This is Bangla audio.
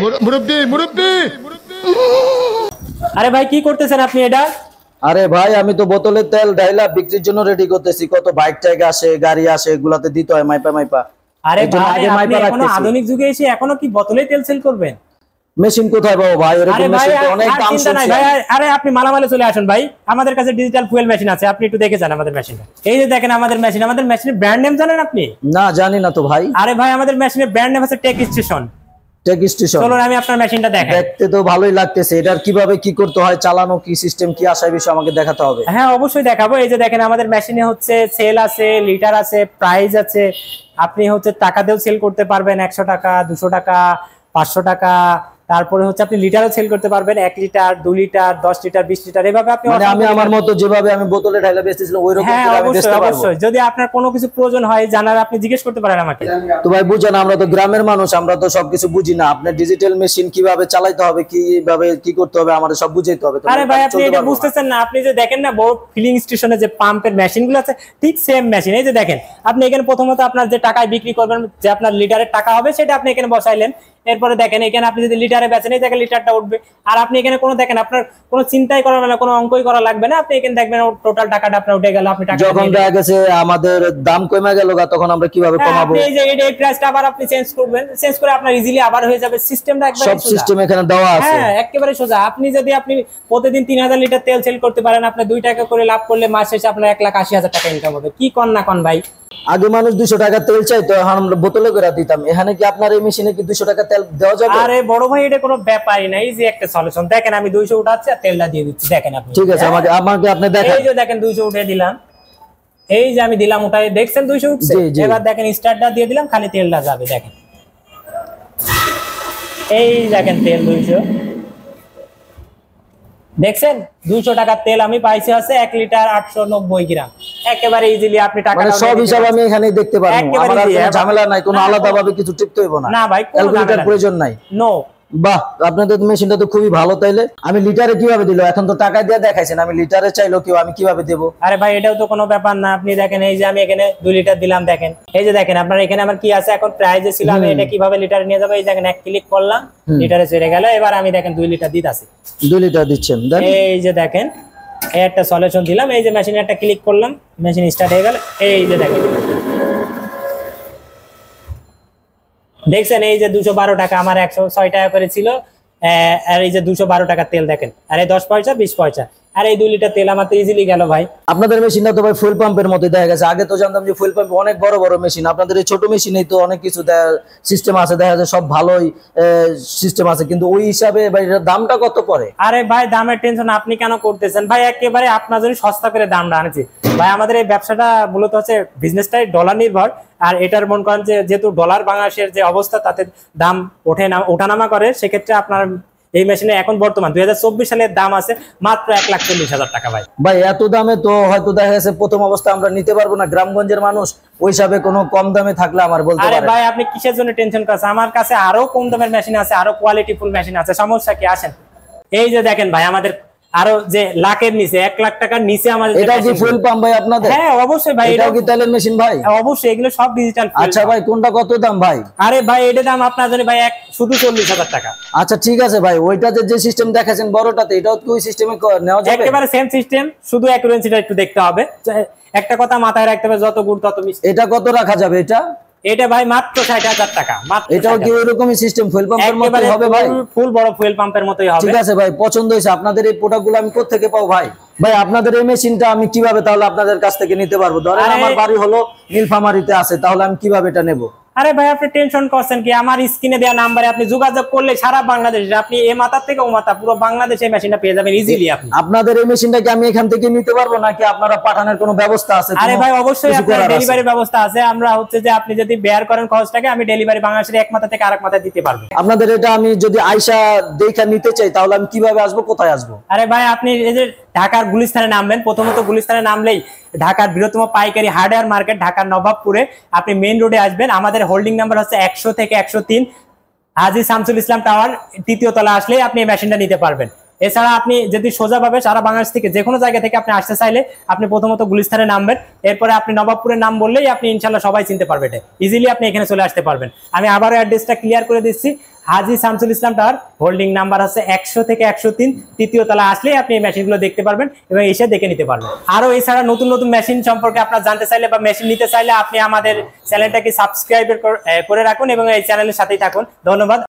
মুরব্বি মুরব্বি। আরে ভাই কি করতেছেন আপনি এটা? আরে ভাই আমি তো বোতলের তেল ঢাইলা বিক্রির জন্য রেডি করতেছি। কত বাইক টাইক আসে, গাড়ি আসে, এগুলাতে দিতে হয় মাইপা মাইপা। আরে ভাই আপনি এখনো আধুনিক যুগে এসে এখনো কি বোতলে তেল সেল করবেন? মেশিন কোথায় পাবো ভাই? এরকম মেশিন তো অনেক দাম শুনছি ভাই। আরে আপনি মালামালে চলে আসুন ভাই, আমাদের কাছে ডিজিটাল ফুয়েল মেশিন আছে, আপনি একটু দেখে যান আমাদের মেশিনটা। এই যে দেখেন আমাদের মেশিনের ব্র্যান্ড নেম জানেন আপনি? না জানি না তো ভাই। আরে ভাই আমাদের মেশিনের ব্র্যান্ড নেম আছে টেক স্টেশন। টেক স্টেশন, চলুন আমি আপনার মেশিনটা দেখাই। দেখতে তো ভালোই লাগতেছে। এটার কিভাবে কি করতে হয়, চালানো কি সিস্টেম কি আসে বিষয় আমাকে দেখাতে হবে। হ্যাঁ অবশ্যই দেখাবো। এই যে দেখেন আমাদের মেশিনে হচ্ছে সেল আছে, লিটার আছে, প্রাইস আছে। আপনি হচ্ছে টাকা দিয়েও সেল করতে পারবেন, 100 টাকা, 200 টাকা, 500 টাকা। তারপরে হচ্ছে আপনি লিটারও সেল করতে পারবেন, 1 লিটার, 2 লিটার, 10 লিটার, 20 লিটার, এভাবে আপনি মানে আমি আমার মতো যেভাবে আমি বোতলে ঢাইলা বেচতেছিলাম ওই রকম করে আমি বেচতে পারবো। অবশ্যই যদি আপনার কোনো কিছু প্রয়োজন হয় জানার আপনি জিজ্ঞেস করতে পারেন আমাকে। তো ভাই বুঝেন আমরা তো গ্রামের মানুষ, আমরা তো সবকিছু বুঝি না। আপনি ডিজিটাল মেশিন কিভাবে চালাতে হবে, কিভাবে কি করতে হবে আমাদের সব বুঝাইতে হবে। আরে ভাই আপনি এটা বুঝতেছেন না? আপনি যে দেখেন না বড় ফিলিং স্টেশনে যে পাম্পের মেশিনগুলো আছে ঠিক সেম মেশিন। এই যে দেখেন আপনি এখানে প্রথমত আপনার যে টাকায় বিক্রি করবেন, যে আপনার লিটারের টাকা হবে সেটা আপনি এখানে বসাইলেন। এরপরে দেখেন এখানে আপনি যদি লিটারে বেচেন এই দেখেন লিটারটা উঠবে। আর আপনি এখানে কোনো দেখেন আপনার কোনো চিন্তাই করা না, কোনো অঙ্কই করা লাগবে না। আপনি এখানে দেখবেন টোটাল টাকাটা আপনার উঠে গেল। আপনি টাকা যখন দেখা গেছে আমাদের দাম কমে গেল তখন আমরা কিভাবে কমাবো? এই যে এই প্রাইসটা আবার আপনি চেঞ্জ করবেন, চেঞ্জ করে আপনার ইজিলি আবার হয়ে যাবে। সিস্টেমটা একবারে সব সিস্টেম এখানে দেওয়া আছে। হ্যাঁ একেবারে সোজা। আপনি যদি আপনি প্রতিদিন 3000 লিটার তেল সেল করতে পারেন, আপনি 2 টাকা করে লাভ করলে মাস শেষে আপনার 1,80,000 টাকা ইনকাম হবে। কি কোন না কোন ভাই? আগে মানুষ 200 টাকা তেল চাইতো, এখন আমরা বোতলে করে দিতাম। এখানে কি আপনার এই মেশিনে কি 200 টাকা তেল দেওয়া যাবে? আরে বড় ভাই এটা কোনো ব্যাপারই না, এই যে একটা সলিউশন। দেখেন আমি 200 উঠাচ্ছি আর তেলটা দিয়ে দিচ্ছি, দেখেন আপনি। ঠিক আছে আমাকে আপনি দেখেন। এই যে দেখেন 200 উঠে দিলাম, এই যে আমি দিলাম উঠাই, দেখছেন 200 উঠছে। এবার দেখেন স্টার্টটা দিয়ে দিলাম, খালি তেলটা যাবে। দেখেন এই দেখেন তেল 200, দেখছেন 200 টাকার তেল আমি পাইছি আছে 1 লিটার 890 গ্রাম। একেবারে ইজিলি আপনি টাকা মানে সব হিসাব আমি এখানেই দেখতে পারবো। আমার আর কোনো ঝামেলা নাই, কোনো আলাদাভাবে কিছু টিপতে হইব না। না ভাই কোনো ক্যালকুলেটর প্রয়োজন নাই। নো। বাহ আপনাদের মেশিনটা তো খুবই ভালো। তাইলে আমি লিটারে কিভাবে দিল? এখন তো টাকা দিয়ে দেখাইছেন, আমি লিটারে চাইলো কি আমি কিভাবে দেব? আরে ভাই এটাও তো কোনো ব্যাপার না। আপনি দেখেন এই যে আমি এখানে 2 লিটার দিলাম, দেখেন এই যে দেখেন আপনার এখানে আমার কি আছে এখন প্রাইজে ছিল। আমি এটা কিভাবে লিটারে নিয়ে যাব? এই দেখেন এক ক্লিক করলাম, লিটারে চলে গেল। এবার আমি দেখেন 2 লিটার দিতাছি। 2 লিটার দিচ্ছেন? এই যে দেখেন এই একটা সলিউশন দিলাম, এই যে মেশিনে একটা ক্লিক করলাম, মেশিন স্টার্ট হয়ে গেল। এই যে দেখেন দেখছেন এই যে 212 টাকা, আমার 106 টাকা করে ছিল। আর এই যে 212 টাকা তেল দেখেন, আর এই 10 পয়সা 20 পয়সা, আর এই 2 লিটার তেল আমার তো ইজিলি গেল ভাই। আপনাদের মেশিনটা তো ভাই ফুল পাম্পের মতো দেখা গেছে। আগে তো জানতাম যে ফুল পাম্প অনেক বড় বড় মেশিন, আপনাদের এই ছোট মেশিনেই তো অনেক কিছু সিস্টেম আছে, দেখা যায় সব ভালোই সিস্টেম আছে, কিন্তু ওই হিসাবে ভাই এর দামটা কত পড়ে? আরে ভাই দামের টেনশন আপনি কেন করতেছেন ভাই? একেবারে আপনার জন্য সস্তা করে দামটা আনেছি ভাই। আমাদের এই ব্যবসাটা মূলত হচ্ছে বিজনেসটাই ডলার নির্ভর। আর এটার মন করেন যে যেহেতু ডলার বাংলাদেশের যে অবস্থা তাতে দাম ওঠানামা করে, সেক্ষেত্রে আপনার এই মেশিনে এখন বর্তমান 2024 সালের দাম আছে মাত্র 1,40,000 টাকা ভাই। ভাই এত দামে তো হয়তো দেখা গেছে প্রথম অবস্থা আমরা নিতে পারবো না, গ্রামগঞ্জের মানুষ। ওই হিসাবে কোনো কম দামে থাকলে আমার বলতে পারেন। আরে ভাই আপনি কিসের জন্য টেনশন করছেন? আমার কাছে আরো কম দামের মেশিন আছে, আরো কোয়ালিটিফুল মেশিন আছে। সমস্যা কি? আসেন এই যে দেখেন ভাই আমাদের আরো যে লাখের নিচে 1 লাখ টাকার নিচে আমাদের এটা কি ফুল পাম্প ভাই আপনাদের? হ্যাঁ অবশ্যই ভাই। এটাও কি তেলের মেশিন ভাই? অবশ্যই এগুলো সব ডিজিটাল। আচ্ছা ভাই কোনটা কত দাম ভাই? আরে ভাই এটা দাম আপনার জন্য ভাই শুধু 40,000 টাকা। আচ্ছা ঠিক আছে ভাই, ওইটাতে যে সিস্টেম দেখাচ্ছেন বড়টাতে, এটাও কি ওই সিস্টেমে নেওয়া যাবে? একেবারে সেম সিস্টেম, শুধু অ্যাকুরেন্সিটা একটু দেখতে হবে। একটা কথা মাথায় রাখতে হবে, যত গুড় তত মিষ্টি। এটা কত রাখা যাবে? এটা ভাই মাত্র 60,000 টাকা। এটাও কি ওইরকমই সিস্টেম ফুয়েল পাম্পের মতোই হবে ভাই? ফুল বড় ফুয়েল পাম্পের মতোই হবে। ঠিক আছে ভাই, পছন্দ হয়েছে। আপনাদের এই প্রোডাক্টগুলো আমি কোথা থেকে পাবো ভাই? ভাই আপনাদের এই মেশিনটা আমি কিভাবে তাহলে আপনাদের কাছ থেকে নিতে পারবো? ধরেন আমার বাড়ি হলো নীলফামারীতে আছে, তাহলে আমি কিভাবে এটা নেব? আরে ভাই আপনি টেনশন করছেন কি? আমার স্ক্রিনে দেওয়া নাম্বারে আপনি যোগাযোগ করলে সারা বাংলাদেশে আপনি এ মাথার থেকে ও মাথা পুরো বাংলাদেশে মেশিনটা পেয়ে যাবেন ইজিলি। আপনি আপনাদের এই মেশিনটা কি আমি এখান থেকে নিতে পারবো নাকি আপনারা পাঠানোর কোনো ব্যবস্থা আছে? আরে ভাই অবশ্যই আপনার ডেলিভারি ব্যবস্থা আছে। আমরা হচ্ছে যে আপনি যদি বেয়ার করেন খরচটাকে, আমি ডেলিভারি বাংলাদেশের এক মাথা থেকে আরেক মাথায় দিতে পারবো। আপনাদের এটা আমি যদি আয়শা দেখা নিতে চাই তাহলে আমি কিভাবে আসবো, কোথায় আসবো? আরে ভাই আপনি এই যে ঢাকার গুলিস্তানে নামবেন, প্রথমত গুলিস্তানে নামলেই ঢাকার বৃহত্তম পাইকারি হার্ডওয়্যার মার্কেট ঢাকার নবাবপুরে আপনি মেইন রোডে আসবেন। আমাদের হোল্ডিং নাম্বার হচ্ছে 100 থেকে 103, হাজী শামসুল ইসলাম টাওয়ার 3য় তলা আসলেই আপনি এই মেশিনটা নিতে পারবেন। এছাড়া আপনি যদি সোজাভাবে সারা বাংলাদেশ থেকে যে কোনো জায়গা থেকে আপনি আসতে চাইলে আপনি প্রথমত গুলিস্তানে নামবেন, এরপরে আপনি নবাবপুরের নাম বললেই আপনি ইনশাল্লাহ সবাই চিনতে পারবে। এটা ইজিলি আপনি এখানে চলে আসতে পারবেন। আমি আবারও অ্যাড্রেসটা ক্লিয়ার করে দিচ্ছি। হাজী Shamsul Islam tower, holding number হচ্ছে 100 থেকে 103, তৃতীয় তলা আসলেই আপনি এই মেশিনগুলো দেখতে পারবেন এবং এসে দেখে নিতে পারবেন। আরো এছাড়া নতুন নতুন মেশিন সম্পর্কে আপনারা জানতে চাইলে বা মেশিন নিতে চাইলে আপনি আমাদের চ্যানেলটাকে সাবস্ক্রাইব করে রাখুন এবং এই চ্যানেলের সাথেই থাকুন। ধন্যবাদ।